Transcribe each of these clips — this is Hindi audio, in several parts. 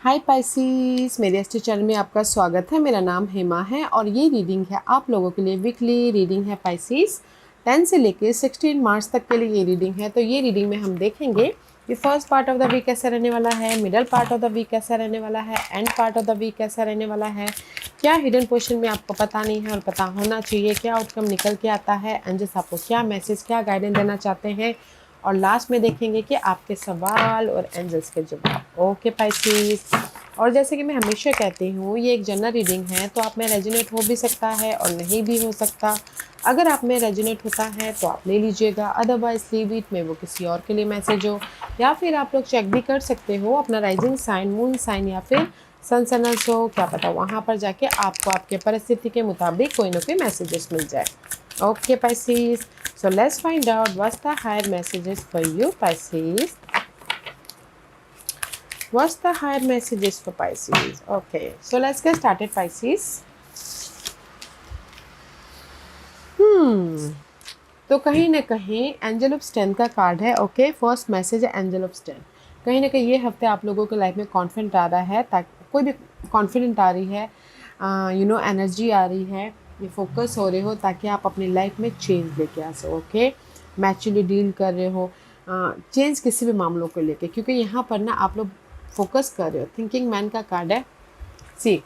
हाय पाइसीस, मेरे एस्ट्रो चैनल में आपका स्वागत है। मेरा नाम हेमा है और ये रीडिंग है आप लोगों के लिए। वीकली रीडिंग है पाइसीस। 10 से लेके 16 मार्च तक के लिए ये रीडिंग है। तो ये रीडिंग में हम देखेंगे कि first part of the week कैसा रहने वाला है, middle part of the week कैसा रहने वाला है, end part of the week कैसा रहने वाला है, क्या हिडन पोर्शन में आपको पता नहीं है और पता होना चाहिए, क्या आउटकम निकल के आता है, एंजल्स आपको क्या मैसेज, क्या गाइडेंस देना चाहते हैं, और लास्ट में देखेंगे कि आपके सवाल और एंजल्स के जवाब। ओके पाइसीस, और जैसे कि मैं हमेशा कहती हूँ ये एक जनरल रीडिंग है, तो आप में रेजोनेट हो भी सकता है और नहीं भी हो सकता। अगर आप में रेजोनेट होता है तो आप ले लीजिएगा, अदरवाइज लीव इट, में वो किसी और के लिए मैसेज हो। या फिर आप लोग चेक भी कर सकते हो अपना राइजिंग साइन, मून साइन या फिर सन सनस हो, क्या पता वहाँ पर जाके आपको आपके परिस्थिति के मुताबिक कोई ना कोई मैसेजेस मिल जाए। Okay Pisces, so let's find out what's the higher messages for you Pisces. What's the higher messages for Pisces? Okay, so let's get started Pisces. तो कहीं ना कहीं एंजल ऑफ स्ट्रेंथ का कार्ड है। ओके, फर्स्ट मैसेज है एंजल ऑफ स्ट्रेंथ। कहीं ना कहीं ये हफ्ते आप लोगों के लाइफ में कॉन्फिडेंट आ रहा है, ताकि कोई भी कॉन्फिडेंट आ रही है, एनर्जी आ रही है, ये फोकस हो रहे हो ताकि आप अपनी लाइफ में चेंज लेके आ सको। ओके, मैचुअली डील कर रहे हो चेंज किसी भी मामलों को लेके, क्योंकि यहाँ पर ना आप लोग फोकस कर रहे हो। थिंकिंग मैन का कार्ड है। सी,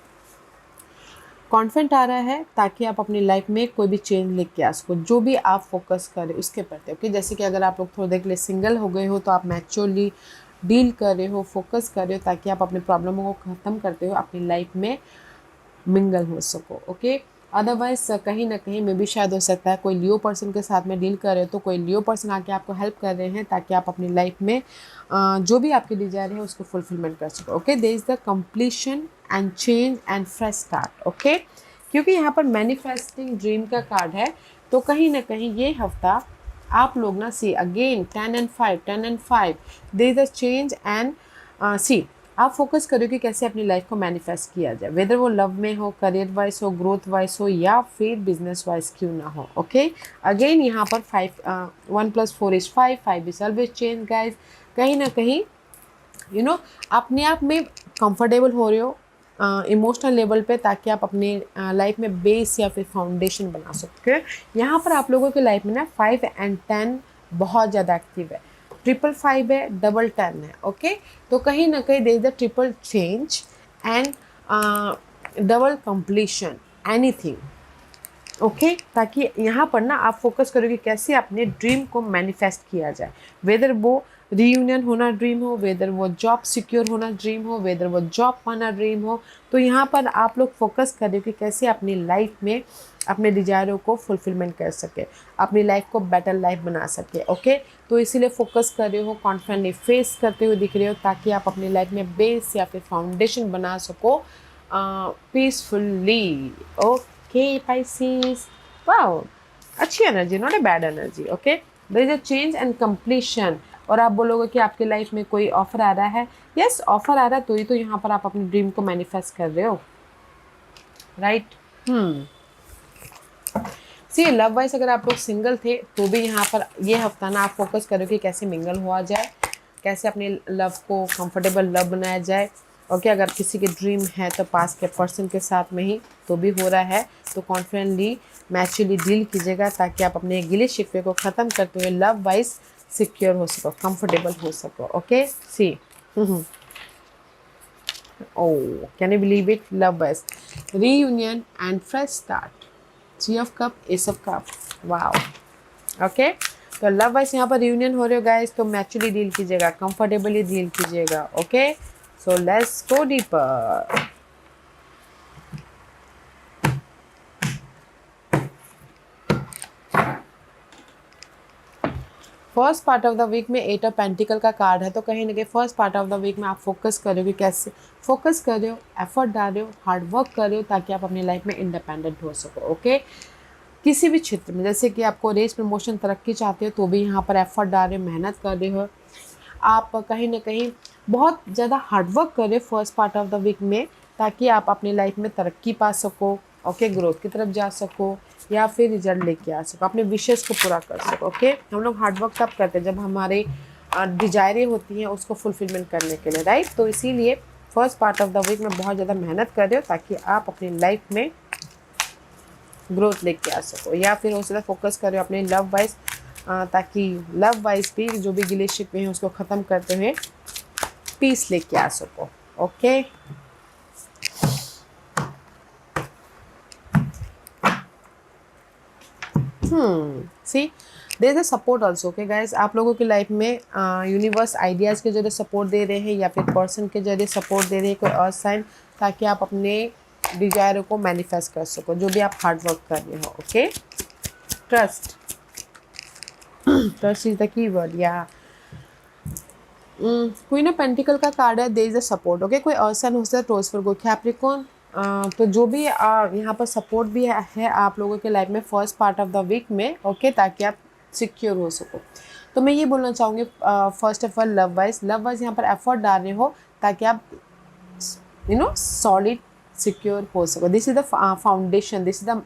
कॉन्फिडेंट आ रहा है ताकि आप अपनी लाइफ में कोई भी चेंज लेके आ सको, जो भी आप फोकस करें उसके प्रति। ओके, जैसे कि अगर आप लोग थोड़ी देर के लिए सिंगल हो गए हो तो आप मैच्योरली डील कर रहे हो, फोकस कर रहे हो ताकि आप अपनी प्रॉब्लमों को ख़त्म करते हो अपनी लाइफ में मिंगल हो सको। ओके, अदरवाइज कहीं ना कहीं में भी शायद हो सकता है कोई लियो पर्सन के साथ में डील कर रहे हो, तो कोई लियो पर्सन आके आपको हेल्प कर रहे हैं ताकि आप अपनी लाइफ में जो भी आपकी डिजायर है उसको फुलफिलमेंट कर सको। Okay, there is the completion and change and fresh start. Okay, क्योंकि यहाँ पर मैनिफेस्टिंग ड्रीम का कार्ड है, तो कहीं ना कहीं ये हफ्ता आप लोग ना see again 10 and 5 there is a change and see आप फोकस करो कि कैसे अपनी लाइफ को मैनिफेस्ट किया जाए, वेदर वो लव में हो, करियर वाइज हो, ग्रोथ वाइज हो, या फिर बिजनेस वाइज क्यों ना हो। ओके, अगेन यहाँ पर 1 + 4 = 5, 5 इज ऑलवेज चेंज गाइज। कहीं ना कहीं अपने आप में कंफर्टेबल हो रहे हो इमोशनल लेवल पे, ताकि आप अपने लाइफ में बेस या फिर फाउंडेशन बना सकते हो। यहाँ पर आप लोगों की लाइफ में ना 5 and 10 बहुत ज़्यादा एक्टिव है, 555 है, 1010 है। ओके, तो कहीं ना कहीं there is the triple change and double completion anything. Okay, ताकि यहाँ पर ना आप फोकस करोगे कैसे अपने ड्रीम को मैनिफेस्ट किया जाए, वेदर वो रीयूनियन होना ड्रीम हो, वेदर वो जॉब सिक्योर होना ड्रीम हो, वेदर वो जॉब पाना ड्रीम हो। तो यहाँ पर आप लोग फोकस करें कि कैसे अपनी लाइफ में अपने डिजायरों को फुलफिलमेंट कर सके, अपनी लाइफ को बेटर लाइफ बना सके। ओके, तो इसीलिए फोकस कर रहे हो, कॉन्फिडेंटली फेस करते हुए दिख रहे हो, ताकि आप अपनी लाइफ में बेस या फिर फाउंडेशन बना सको पीसफुली। ओके Pisces, वाओ, अच्छी energy, not a bad energy. Okay, there is a change and completion. और आप बोलोगे कि आपके लाइफ में कोई ऑफर आ रहा है, यस ऑफर आ रहा है, तो ही तो यहाँ पर आप अपनी ड्रीम को मैनिफेस्ट कर रहे हो, राइट। सी, लव वाइज अगर आप लोग सिंगल थे तो भी यहाँ पर ये हफ्ता ना आप फोकस करो कि कैसे मिंगल हुआ जाए, कैसे अपने लव को कंफर्टेबल लव बनाया जाए। ओके, अगर किसी के ड्रीम है तो पास के पर्सन के साथ में ही तो भी हो रहा है, तो कॉन्फिडेंटली मैच्योरली डील कीजिएगा ताकि आप अपने गिले शिकवे को ख़त्म करते हुए लव वाइज सिक्योर हो सको, कंफर्टेबल हो सको। Okay, see, oh, can you believe it? Love wise reunion and fresh start, G of Cup, Ace of Cup, wow. Okay, तो लव वाइज यहाँ पर रियूनियन हो रहे हो गाइस, तो मैच्युअली डील कीजिएगा, कंफर्टेबली डील कीजिएगा। Okay, so let's go deeper. First part of the week में 8 ऑफ पेंटिकल का कार्ड है, तो कहीं ना कहीं first part of the week में आप फोकस कर रहे हो कि कैसे फोकस कर रहे हो, एफर्ट डाल रहे हो, हार्ड वर्क कर रहे हो ताकि आप अपनी लाइफ में इंडिपेंडेंट हो सको। ओके, किसी भी क्षेत्र में, जैसे कि आपको रेस प्रमोशन तरक्की चाहते हो तो भी यहाँ पर एफर्ट डाल रहे हो, मेहनत कर रहे हो, आप कहीं ना कहीं बहुत ज़्यादा हार्डवर्क कर रहे हो first part of the week में, ताकि आप अपनी लाइफ में तरक्की पा सको। ओके, ग्रोथ की तरफ जा सको या फिर रिजल्ट लेके आ सको, अपने विशेष को पूरा कर सको। ओके, हम लोग हार्डवर्क तब करते हैं जब हमारे डिजायरें होती हैं उसको फुलफिलमेंट करने के लिए, राइट। तो इसीलिए first part of the week में बहुत ज़्यादा मेहनत कर रहे हो ताकि आप अपनी लाइफ में ग्रोथ लेके आ सको, या फिर हो सकता फोकस कर रहे हो अपने लव वाइज, ताकि लव वाइज भी जो भी गिले शिकवे हैं उसको ख़त्म करते हुए पीस लेके आ सको। Okay, see there is a support also. Okay guys, आप लोगों की लाइफ में यूनिवर्स आइडियाज़ के जरिए सपोर्ट दे रहे हैं या फिर पर्सन के जरिए सपोर्ट दे रहे हैं, कोई और साइन, ताकि आप अपने डिजायरों को मैनिफेस्ट कर सको जो भी आप हार्ड वर्क कर रहे हो। Okay, trust, trust is the key word. या क्वीन ऑफ पेंटिकल का कार्ड है, there is a support. Okay, कोई और साइन हो सकता है टॉरस वर्गो कैप्रिकॉर्न। तो जो भी यहाँ पर सपोर्ट भी है आप लोगों के लाइफ में first part of the week में। ओके, ताकि आप सिक्योर हो सको। तो मैं ये बोलना चाहूँगी first of all love wise यहाँ पर एफर्ट डाल रहे हो ताकि आप सॉलिड सिक्योर हो सको। This is the foundation, this is the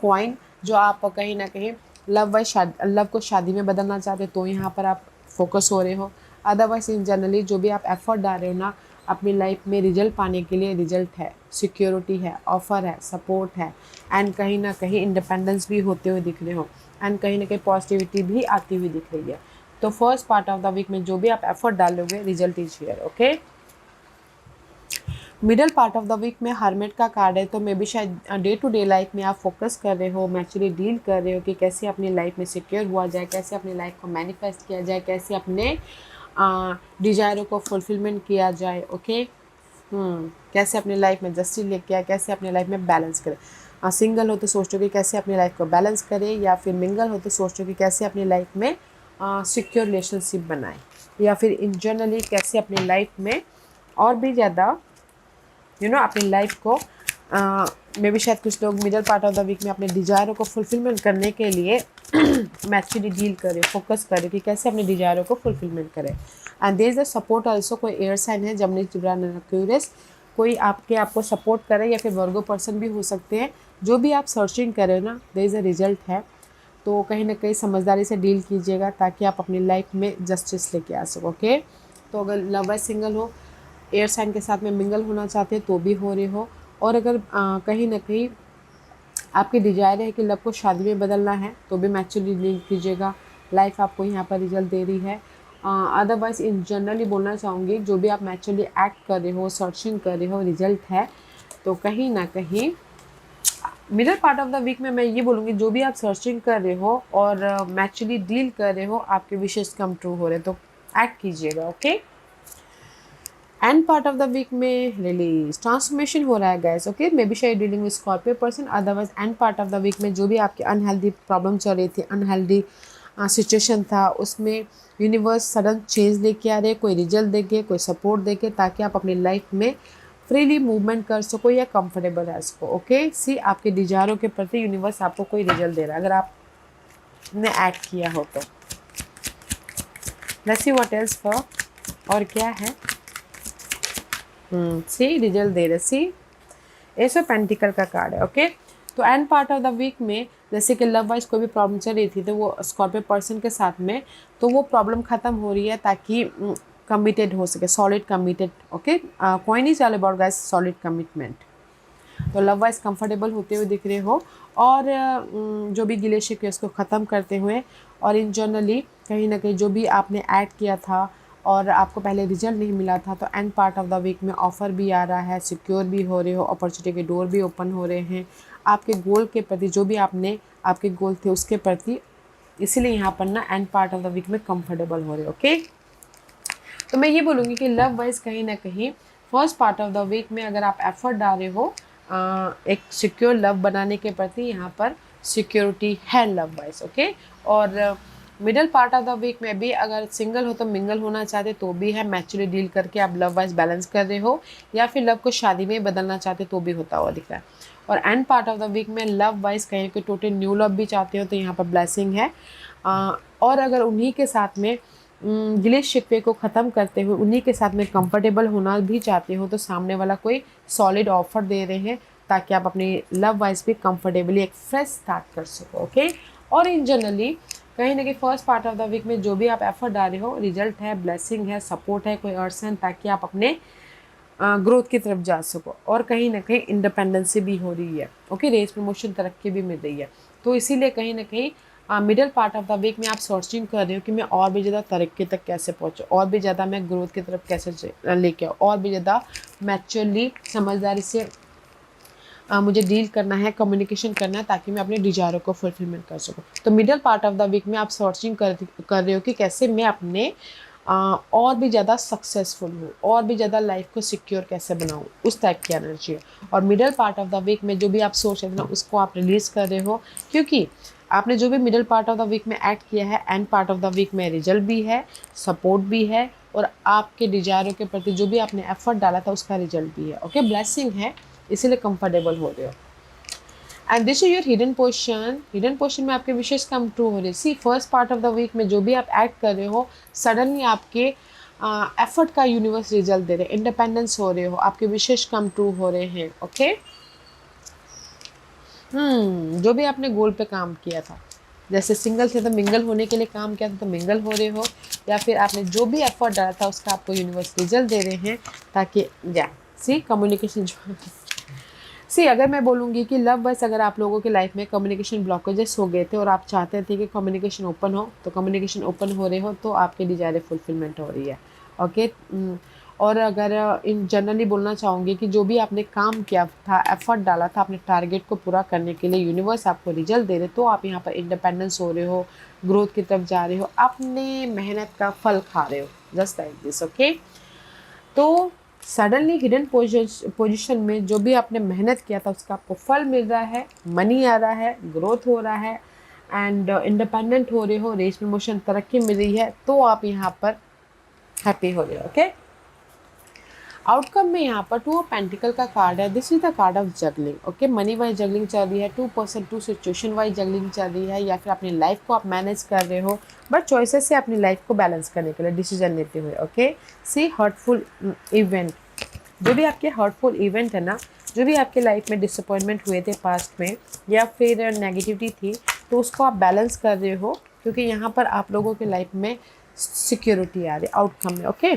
coin जो आप कहीं ना कहीं लव को शादी में बदलना चाहते हो, तो यहाँ पर आप फोकस हो रहे हो। अदरवाइज इन जनरली जो भी आप एफर्ट डाल रहे हो ना अपनी लाइफ में रिजल्ट पाने के लिए, रिजल्ट है, सिक्योरिटी है, ऑफर है, सपोर्ट है, एंड कहीं ना कहीं इंडिपेंडेंस भी होते हुए दिख रहे हो, एंड कहीं ना कहीं पॉजिटिविटी भी आती हुई दिख रही है। तो first part of the week में जो भी आप एफर्ट डालोगे result is here. Okay, middle part of the week में हर्मिट का कार्ड है, तो मे भी शायद डे टू डे लाइफ में आप फोकस कर रहे हो, मैचुअली डील कर रहे हो कि कैसे अपनी लाइफ में सिक्योर हुआ जाए, कैसे अपनी लाइफ को मैनिफेस्ट किया जाए, कैसे अपने डिजायरों को फुलफिलमेंट किया जाए। ओके, कैसे अपनी लाइफ में जस्टिस लेके आए, कैसे अपनी लाइफ में बैलेंस करें। सिंगल हो तो सोचो कि कैसे अपनी लाइफ को बैलेंस करें, या फिर मिंगल हो तो सोचो कि कैसे अपनी लाइफ में सिक्योर रिलेशनशिप बनाएं, या फिर इन जनरली कैसे अपनी लाइफ में और भी ज़्यादा अपनी लाइफ को मे भी शायद कुछ लोग middle part of the week में अपने डिजायरों को फुलफिलमेंट करने के लिए मैचुअली डील करें, फोकस करें कि कैसे अपने डिजायरों को फुलफिलमेंट करें। And there is a support also, कोई एयर साइन है, जमनी, जिब्रान, एक्वेरियस, कोई आपको सपोर्ट करे, या फिर वर्गो पर्सन भी हो सकते हैं। जो भी आप सर्चिंग करें ना, देयर इज अ रिजल्ट है, तो कहीं ना कहीं समझदारी से डील कीजिएगा ताकि आप अपनी लाइफ में जस्टिस लेके आ सको। ओके, तो अगर लवर सिंगल हो, एयर साइन के साथ में मिंगल होना चाहते हैं तो भी हो रहे हो, और अगर कहीं ना कहीं आपकी डिजायर है कि लव को शादी में बदलना है तो भी मैचुअली डील कीजिएगा, लाइफ आपको यहाँ पर रिजल्ट दे रही है। अदरवाइज इन जनरली बोलना चाहूँगी जो भी आप मैचुअली एक्ट कर रहे हो, सर्चिंग कर रहे हो, रिजल्ट है, तो कहीं ना कहीं middle part of the week में मैं ये बोलूँगी जो भी आप सर्चिंग कर रहे हो और मैचुअली डील कर रहे हो, आपके विशेष कम ट्रू हो रहे, तो एक्ट कीजिएगा। Okay, and part of the week में रिलीज ट्रांसफॉर्मेशन हो रहा है गाइस। ओके, मे बी शायद dealing with Scorpio person. Otherwise end part of the week में जो भी आपकी अनहेल्दी प्रॉब्लम चल रही थी, अनहेल्दी सिचुएशन था, उसमें यूनिवर्स सडन चेंज लेके आ रहे, कोई रिजल्ट देके, कोई सपोर्ट देके, ताकि आप अपनी लाइफ में फ्रीली मूवमेंट कर सको या कंफर्टेबल रह सको। ओके, सी आपके डिजायरों के प्रति यूनिवर्स आपको कोई रिजल्ट दे रहा है अगर आपने एक्ट किया हो तो। Let's see what else for, और क्या है। सी रिजल्ट दे रहे, सी एस ऑफ पेंटिकल का कार्ड है। ओके, तो end part of the week में जैसे कि लव वाइज कोई भी प्रॉब्लम चल रही थी तो वो स्कॉर्पियो पर्सन के साथ में, तो वो प्रॉब्लम ख़त्म हो रही है ताकि कमिटेड हो सके, सॉलिड कमिटेड। ओके, कोई नहीं चल अबाउट गाइस सॉलिड कमिटमेंट। तो लव वाइज कंफर्टेबल होते हुए दिख रहे हो, और जो भी गिले शिकवे उसको ख़त्म करते हुए, और इन जनरली कहीं ना कहीं जो भी आपने ऐड किया था और आपको पहले रिजल्ट नहीं मिला था, तो end part of the week में ऑफ़र भी आ रहा है, सिक्योर भी हो रहे हो, अपॉर्चुनिटी के डोर भी ओपन हो रहे हैं आपके गोल के प्रति, जो भी आपके गोल थे उसके प्रति, इसीलिए यहाँ पर ना end part of the week में कंफर्टेबल हो रहे हो। ओके, तो मैं ये बोलूँगी कि लव वाइज कहीं ना कहीं first part of the week में अगर आप एफर्ट डाल रहे हो एक सिक्योर लव बनाने के प्रति, यहाँ पर सिक्योरिटी है लव वाइज। ओके, और middle part of the week में भी अगर सिंगल हो तो मिंगल होना चाहते तो भी है, मैचुअली डील करके आप लव वाइज बैलेंस कर रहे हो, या फिर लव को शादी में बदलना चाहते तो भी होता हुआ दिख रहा है। और end part of the week में लव वाइज कहीं कि टोटल न्यू लव भी चाहते हो तो यहाँ पर ब्लेसिंग है। और अगर उन्हीं के साथ में गिले शिकवे को ख़त्म करते हुए उन्हीं के साथ में कंफर्टेबल होना भी चाहते हो, तो सामने वाला कोई सॉलिड ऑफर दे रहे हैं ताकि आप अपनी लव वाइज भी कंफर्टेबली एक फ्रेश स्टार्ट कर सको। ओके, और इन जनरली कहीं ना कहीं first part of the week में जो भी आप एफर्ट डाल रहे हो, रिजल्ट है, ब्लेसिंग है, सपोर्ट है, कोई अर्सन, ताकि आप अपने ग्रोथ की तरफ जा सको, और कहीं ना कहीं इंडिपेंडेंसी भी हो रही है। ओके, रेस प्रमोशन तरक्की भी मिल रही है। तो इसीलिए कहीं ना कहीं middle part of the week में आप सर्चिंग कर रहे हो कि मैं और भी ज़्यादा तरक्की तक कैसे पहुँचूँ, और भी ज़्यादा मैं ग्रोथ की तरफ कैसे लेके आऊँ, और भी ज़्यादा मैच्योरली समझदारी से मुझे डील करना है, कम्युनिकेशन करना है, ताकि मैं अपने डिजायरों को फुलफिलमेंट कर सकूँ। तो middle part of the week में आप सर्चिंग कर रहे हो कि कैसे मैं अपने और भी ज़्यादा सक्सेसफुल हूँ, और भी ज़्यादा लाइफ को सिक्योर कैसे बनाऊँ, उस टाइप की एनर्जी है। और middle part of the week में जो भी आप सोच रहे थे ना, उसको आप रिलीज़ कर रहे हो, क्योंकि आपने जो भी middle part of the week में एक्ट किया है, end part of the week में रिजल्ट भी है, सपोर्ट भी है, और आपके डिजायरों के प्रति जो भी आपने एफर्ट डाला था उसका रिजल्ट भी है। ओके, ब्लेसिंग है, इसीलिए कंफर्टेबल हो रहे हो। And this is your hidden position. Hidden position में आपके विशेष कम ट्रू हो रहे हैं। See, first part of the week में जो भी आप एक्ट कर रहे हो, सडनली आपके एफर्ट का यूनिवर्स रिजल्ट दे रहे हैं, इंडिपेंडेंस हो रहे हो, आपके विशेष कम ट्रू हो रहे हैं। ओके, जो भी आपने गोल पे काम किया था, जैसे सिंगल थे तो मिंगल होने के लिए काम किया था, तो मिंगल हो रहे हो, या फिर आपने जो भी एफर्ट डाला था उसका आपको यूनिवर्स रिजल्ट दे रहे हैं, ताकि या सी कम्युनिकेशन जो सी, अगर मैं बोलूँगी कि लव वाइज अगर आप लोगों की लाइफ में कम्युनिकेशन ब्लॉकेजेस हो गए थे और आप चाहते थे कि कम्युनिकेशन ओपन हो, तो कम्युनिकेशन ओपन हो रहे हो, तो आपके डिजायर फुलफिलमेंट हो रही है। ओके, और अगर इन जनरली बोलना चाहूँगी कि जो भी आपने काम किया था, एफर्ट डाला था अपने टारगेट को पूरा करने के लिए, यूनिवर्स आपको रिजल्ट दे रहे, तो आप यहाँ पर इंडिपेंडेंस हो रहे हो, ग्रोथ की तरफ जा रहे हो, अपने मेहनत का फल खा रहे हो, जस्ट लाइक दिस। ओके, तो सडनली हिडन पोजीशन में जो भी आपने मेहनत किया था उसका आपको फल मिल रहा है, मनी आ रहा है, ग्रोथ हो रहा है, एंड इंडिपेंडेंट हो रहे हो, रेस प्रमोशन तरक्की मिल रही है, तो आप यहाँ पर हैप्पी हो रहे हो। ओके, आउटकम में यहाँ पर 2 ऑफ पेंटिकल का कार्ड है। This is the card of juggling. Okay, money wise juggling चल रही है, 2 सिचुएशन वाइज जगलिंग चल रही है, या फिर अपनी लाइफ को आप मैनेज कर रहे हो, बट चॉइसेस से अपनी लाइफ को बैलेंस करने के लिए डिसीजन लेते हुए। ओके, सी, हर्टफुल इवेंट, जो भी आपके हर्टफुल इवेंट है ना, जो भी आपके लाइफ में डिसअपॉइंटमेंट हुए थे पास्ट में, या फिर नेगेटिविटी थी, तो उसको आप बैलेंस कर रहे हो, क्योंकि यहाँ पर आप लोगों के लाइफ में सिक्योरिटी आ रही है आउटकम में। ओके,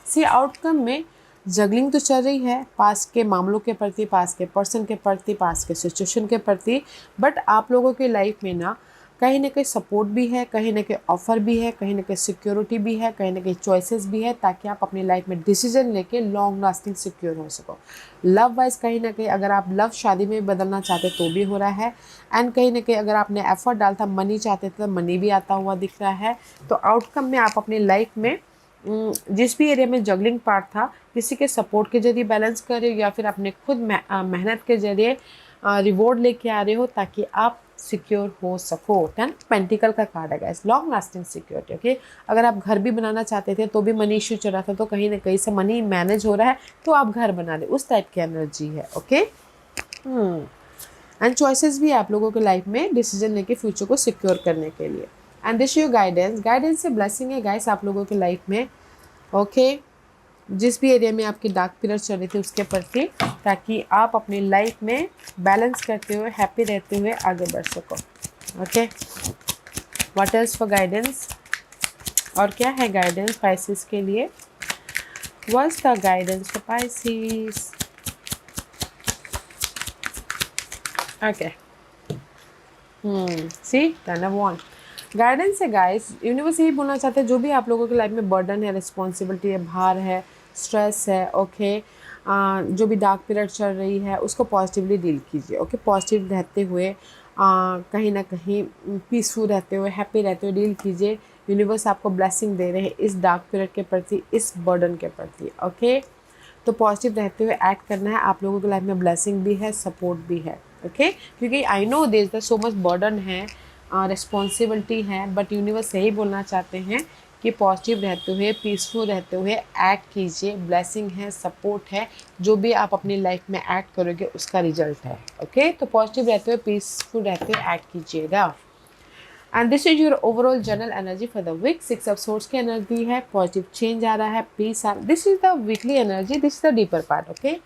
सी, आउटकम में जगलिंग तो चल रही है पास के मामलों के प्रति, पास के पर्सन के प्रति, पास के सिचुएशन के प्रति, बट आप लोगों की लाइफ में ना कहीं सपोर्ट भी है, कहीं ना कहीं ऑफर भी है, कहीं ना कहीं सिक्योरिटी भी है, कहीं ना कहीं चॉइसेस भी है, ताकि आप अपनी लाइफ में डिसीजन लेके लॉन्ग लास्टिंग सिक्योर हो सको। लव वाइज कहीं ना कहीं अगर आप लव शादी में बदलना चाहते तो भी हो रहा है, एंड कहीं ना कहीं अगर आपने एफर्ट डालता, मनी चाहते थे तो मनी भी आता हुआ दिख रहा है। तो आउटकम में आप अपनी लाइफ में जिस भी एरिया में जगलिंग पार्ट था, किसी के सपोर्ट के जरिए बैलेंस कर रहे हो, या फिर अपने खुद मेहनत के जरिए रिवॉर्ड लेके आ रहे हो, ताकि आप सिक्योर हो सको। 10 पेंटिकल का कार्ड है guys, long lasting security. Okay, अगर आप घर भी बनाना चाहते थे तो भी मनी इश्यू चल रहा था, तो कहीं ना कहीं से मनी मैनेज हो रहा है, तो आप घर बना रहे, उस टाइप की एनर्जी है। ओके, एंड चॉइसेस भी आप लोगों के लाइफ में डिसीजन लेके फ्यूचर को सिक्योर करने के लिए। And this your guidance, guidance से ब्लेसिंग है गाइस आप लोगों के लाइफ में। ओके, जिस भी एरिया में आपकी डार्क पीरियड चल रही थी उसके प्रति, ताकि आप अपनी लाइफ में बैलेंस करते हुए, हैप्पी रहते हुए आगे बढ़ सको। Okay, what else for guidance, और क्या है गाइडेंस पाइसेस के लिए? What's the guidance for Pisces? Okay, see, ten of wands guidance है गाइस। यूनिवर्स यही बोलना चाहते हैं, जो भी आप लोगों की लाइफ में बर्डन है, रिस्पॉन्सिबिलिटी है, भार है, स्ट्रेस है, ओके, जो भी डार्क पीरियड चल रही है उसको पॉजिटिवली डील कीजिए। ओके, पॉजिटिव रहते हुए, कहीं ना कहीं पीसफुल रहते हुए, हैप्पी रहते हुए डील कीजिए। यूनिवर्स आपको ब्लेसिंग दे रहे हैं इस डार्क पीरियड के प्रति, इस बर्डन के प्रति। ओके, तो पॉजिटिव रहते हुए एक्ट करना है। आप लोगों की लाइफ में ब्लेसिंग भी है, सपोर्ट भी है। ओके, क्योंकि I know there is so much burden है, रिस्पॉन्सिबिलिटी है, बट यूनिवर्स यही बोलना चाहते हैं कि पॉजिटिव रहते हुए, पीसफुल रहते हुए एक्ट कीजिए। ब्लेसिंग है, सपोर्ट है, जो भी आप अपनी लाइफ में एक्ट करोगे उसका रिजल्ट है। ओके, तो पॉजिटिव रहते हुए, पीसफुल रहते हुए एक्ट कीजिएगा। And this is your overall general energy for the week. 6 of source की एनर्जी है, पॉजिटिव चेंज आ रहा है, पीस आ रहा है। This is the weekly energy, this is the deeper part. Okay,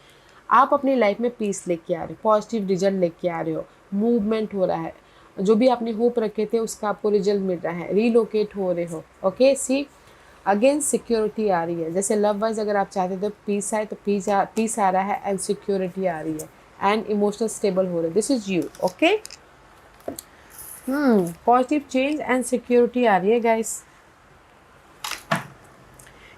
आप अपनी लाइफ में पीस लेके आ रहे हो, पॉजिटिव रिजल्ट लेके आ रहे हो, मूवमेंट हो रहा है, जो भी आपने होप रखे थे उसका आपको रिजल्ट मिल रहा है, रीलोकेट हो रहे हो। ओके, सी, अगेन सिक्योरिटी आ रही है, जैसे लव वाइज अगर आप चाहते तो पीस आए तो पीस आ रहा है एंड सिक्योरिटी आ रही है एंड इमोशनल स्टेबल हो रहे हैं, this is you. Okay, positive change and security आ रही है गाइस,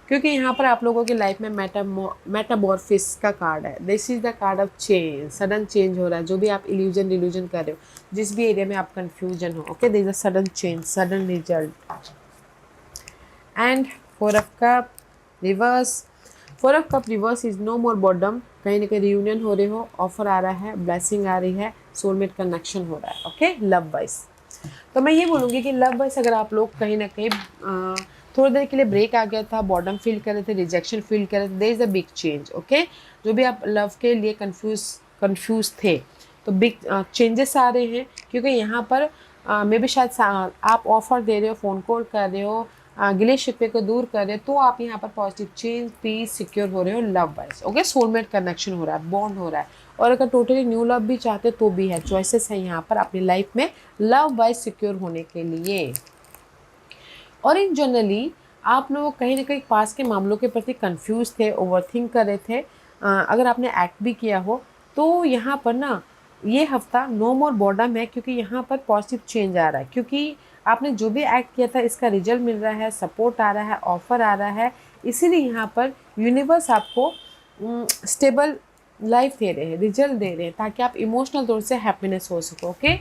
क्योंकि यहाँ पर आप लोगों की लाइफ में मेटामॉर्फिस का कार्ड है। This is the card of change, sudden change हो रहा है, जो भी आप इल्यूजन कर रहे हो, जिस भी एरिया में आप कंफ्यूजन हो, okay, this is a sudden change, sudden result. And four of cup reverse, four of cup reverse is no more boredom, कहीं ना कहीं रियूनियन हो रहे हो, ऑफर आ रहा है, ब्लेसिंग आ रही है, सोलमेट कनेक्शन हो रहा है। ओके, लव वाइज तो मैं ये बोलूँगी कि लव वाइज अगर आप लोग कहीं ना कहीं थोड़ी देर के लिए ब्रेक आ गया था, बॉर्डम फील कर रहे थे, रिजेक्शन फील कर रहे थे, there is a big change. Okay, जो भी आप लव के लिए कंफ्यूज थे तो बिग चेंजेस आ रहे हैं, क्योंकि यहाँ पर मे भी शायद आप ऑफर दे रहे हो, फ़ोन कॉल कर रहे हो, गिले शिकवे को दूर कर रहे हो, तो आप यहाँ पर पॉजिटिव चेंज, पीस, सिक्योर हो रहे हो love wise. Okay, soulmate connection हो रहा है, बॉन्ड हो रहा है, और अगर टोटली न्यू लव भी चाहते तो भी है, चॉइसेस है यहाँ पर अपनी लाइफ में लव वाइज सिक्योर होने के लिए। और इन जनरली आप लोग कहीं ना कहीं पास के मामलों के प्रति कंफ्यूज थे, ओवरथिंक कर रहे थे, अगर आपने एक्ट भी किया हो तो यहाँ पर ना ये हफ्ता नो मोर बॉर्डम है, क्योंकि यहाँ पर पॉजिटिव चेंज आ रहा है, क्योंकि आपने जो भी एक्ट किया था इसका रिजल्ट मिल रहा है, सपोर्ट आ रहा है, ऑफर आ रहा है, इसीलिए यहाँ पर यूनिवर्स आपको स्टेबल लाइफ दे रहे हैं, रिजल्ट दे रहे हैं, ताकि आप इमोशनल तौर से हैप्पीनेस हो सको। ओके,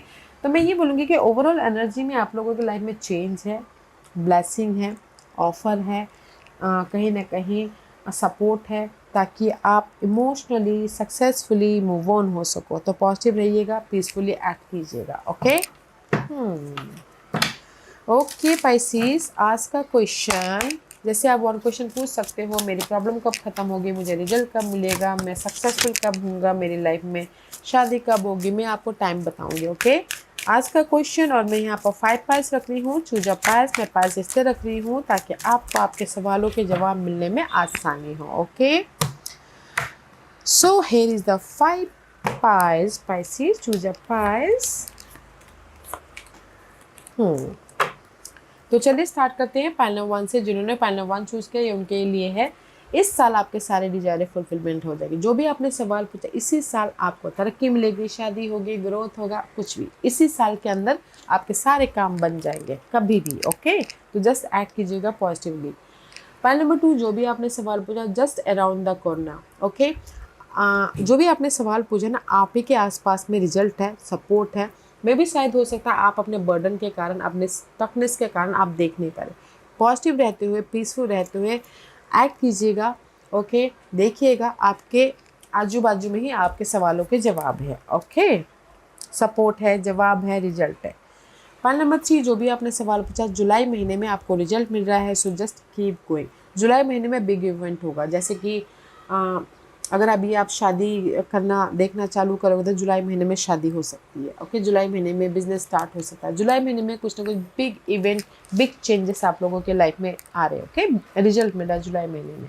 तो मैं ये बोलूँगी कि ओवरऑल एनर्जी में आप लोगों की लाइफ में चेंज है, ब्लेसिंग है, ऑफ़र है, कहीं ना कहीं सपोर्ट है, ताकि आप इमोशनली सक्सेसफुली मूव ऑन हो सको। तो पॉजिटिव रहिएगा, पीसफुली एक्ट कीजिएगा। ओके, ओके पाइसिस, आज का क्वेश्चन, जैसे आप और क्वेश्चन पूछ सकते हो, मेरी प्रॉब्लम कब ख़त्म होगी, मुझे रिजल्ट कब मिलेगा, मैं सक्सेसफुल कब होऊंगा, मेरी लाइफ में शादी कब होगी, मैं आपको टाइम बताऊंगी। ओके, आज का क्वेश्चन, और मैं यहाँ पर 5 पाइल्स रख रही हूँ, चूज अ पाइल्स, मैं पाइल्स इससे रख रही हूँ ताकि आपको आपके सवालों के जवाब मिलने में आसानी हो। Okay, so here is the 5 piles, Pisces, choose a piles. तो चलिए स्टार्ट करते हैं पाइल नंबर 1 से। जिन्होंने पाइल नंबर 1 चूज़ किया ये उनके लिए है, इस साल आपके सारे डिजायर फुलफिलमेंट हो जाएगी। जो भी आपने सवाल पूछा, इसी साल आपको तरक्की मिलेगी, शादी होगी, ग्रोथ होगा, कुछ भी इसी साल के अंदर आपके सारे काम बन जाएंगे कभी भी। ओके, तो जस्ट एक्ट कीजिएगा पॉजिटिवली। पाइल नंबर 2, जो भी आपने सवाल पूछा, just around the corner. Okay, जो भी आपने सवाल पूछा ना, आप ही के आसपास में रिजल्ट है, सपोर्ट है, मे भी शायद हो सकता है आप अपने बर्डन के कारण, अपने स्टकनेस के कारण आप देख नहीं पा रहे। पॉजिटिव रहते हुए, पीसफुल रहते हुए एक्ट कीजिएगा। ओके, देखिएगा आपके आजू बाजू में ही आपके सवालों के जवाब है। ओके, सपोर्ट है, जवाब है, रिजल्ट है। पाइल नंबर 3, जो भी आपने सवाल पूछा, जुलाई महीने में आपको रिजल्ट मिल रहा है, सो जस्ट कीप गोइंग। जुलाई महीने में बिग इवेंट होगा, जैसे कि अगर अभी आप शादी करना देखना चालू करोगे तो जुलाई महीने में शादी हो सकती है। ओके, जुलाई महीने में बिजनेस स्टार्ट हो सकता है, जुलाई महीने में कुछ ना कुछ बिग इवेंट, बिग चेंजेस आप लोगों के लाइफ में आ रहे हैं। ओके, रिजल्ट मिल रहा है जुलाई महीने में।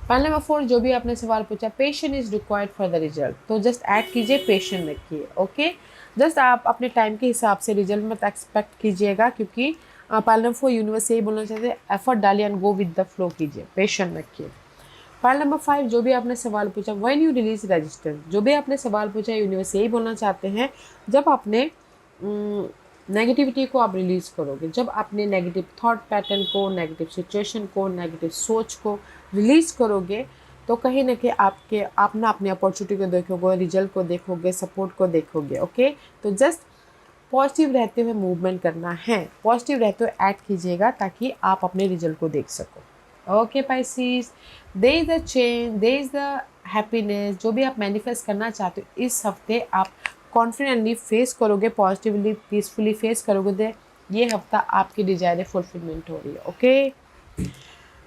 पाइल नंबर 4, जो भी आपने सवाल पूछा, patience is required for the result, तो जस्ट एक्ट कीजिए, पेशेंट रखिए। ओके, जस्ट आप अपने टाइम के हिसाब से रिजल्ट मत एक्सपेक्ट कीजिएगा, क्योंकि पाइल नंबर 4 यूनिवर्स यही बोलना चाहते हैं, एफर्ट डालिए and go with the flow कीजिए, पेशेंट रखिए। पाइल नंबर 5, जो भी आपने सवाल पूछा, व्हेन यू रिलीज रजिस्टर, जो भी आपने सवाल पूछा, यूनिवर्स यही बोलना चाहते हैं, जब आपने नेगेटिविटी को आप रिलीज करोगे, जब अपने नेगेटिव थॉट पैटर्न को, नेगेटिव सिचुएशन को, नेगेटिव सोच को रिलीज करोगे, तो कहीं ना कहीं आप ना अपनी अपॉर्चुनिटी को देखोगे, रिजल्ट को देखोगे, सपोर्ट को देखोगे। ओके, तो जस्ट पॉजिटिव रहते हुए मूवमेंट करना है, पॉजिटिव रहते हुए एक्ट कीजिएगा ताकि आप अपने रिजल्ट को देख सको। Okay Pisces, there is the change, there is the happiness, जो भी आप मैनिफेस्ट करना चाहते हो इस हफ्ते आप कॉन्फिडेंटली फेस करोगे, पॉजिटिवली पीसफुली फेस करोगे, तो ये हफ्ता आपकी डिजायर फुलफिलमेंट हो रही है। ओके,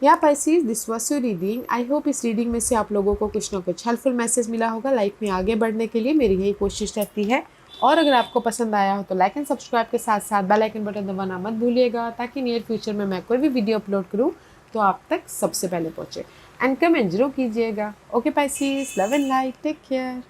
या Pisces, this was your reading. I hope इस रीडिंग में से आप लोगों को कुछ ना कुछ हेल्पफुल मैसेज मिला होगा। लाइफ में आगे बढ़ने के लिए मेरी यही कोशिश रहती है, और अगर आपको पसंद आया हो तो लाइक एंड सब्सक्राइब के साथ साथ बेल आइकन बटन दबाना मत भूलिएगा, ताकि नियर फ्यूचर में मैं कोई भी वीडियो अपलोड करूँ तो आप तक सबसे पहले पहुँचे। एंड कमेंट जरूर कीजिएगा। Okay Pisces, love and light, take care.